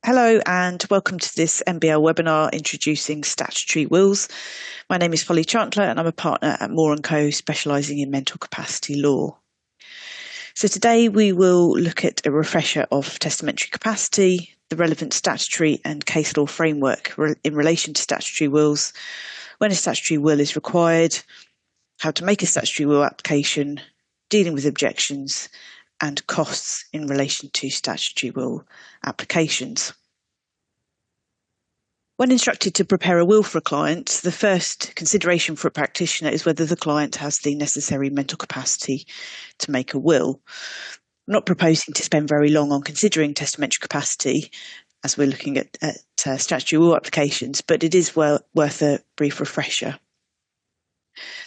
Hello and welcome to this MBL webinar introducing statutory wills. My name is Polly Chantler and I'm a partner at Moore & Co, specialising in mental capacity law. So today we will look at a refresher of testamentary capacity, the relevant statutory and case law framework in relation to statutory wills, when a statutory will is required, how to make a statutory will application, dealing with objections, and costs in relation to statutory will applications. When instructed to prepare a will for a client, the first consideration for a practitioner is whether the client has the necessary mental capacity to make a will. I'm not proposing to spend very long on considering testamentary capacity as we're looking at statutory will applications, but it is worth a brief refresher.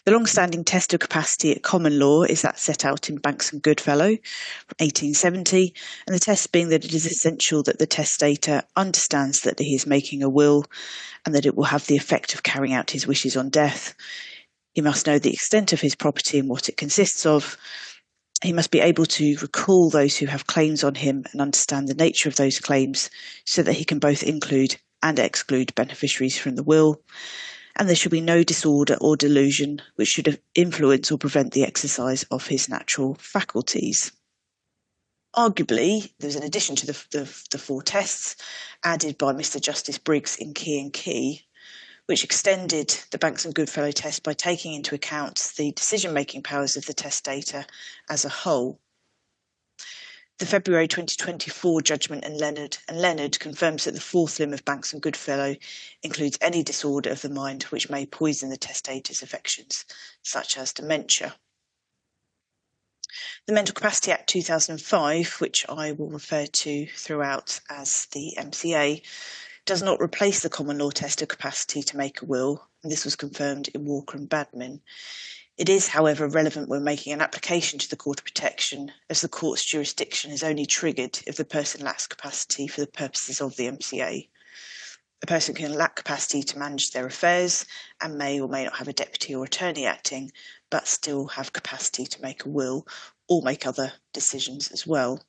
The long-standing test of capacity at common law is that set out in Banks and Goodfellow from 1870, and the test being that it is essential that the testator understands that he is making a will and that it will have the effect of carrying out his wishes on death. He must know the extent of his property and what it consists of. He must be able to recall those who have claims on him and understand the nature of those claims so that he can both include and exclude beneficiaries from the will. And there should be no disorder or delusion which should influence or prevent the exercise of his natural faculties. Arguably, there's an addition to the four tests added by Mr. Justice Briggs in Key & Key, which extended the Banks and Goodfellow test by taking into account the decision-making powers of the testator as a whole. The February 2024 judgment in Leonard confirms that the fourth limb of Banks and Goodfellow includes any disorder of the mind which may poison the testator's affections, such as dementia. The Mental Capacity Act 2005, which I will refer to throughout as the MCA, does not replace the common law test of capacity to make a will, and this was confirmed in Walker and Badmin. It is, however, relevant when making an application to the Court of Protection, as the court's jurisdiction is only triggered if the person lacks capacity for the purposes of the MCA. A person can lack capacity to manage their affairs and may or may not have a deputy or attorney acting, but still have capacity to make a will or make other decisions as well.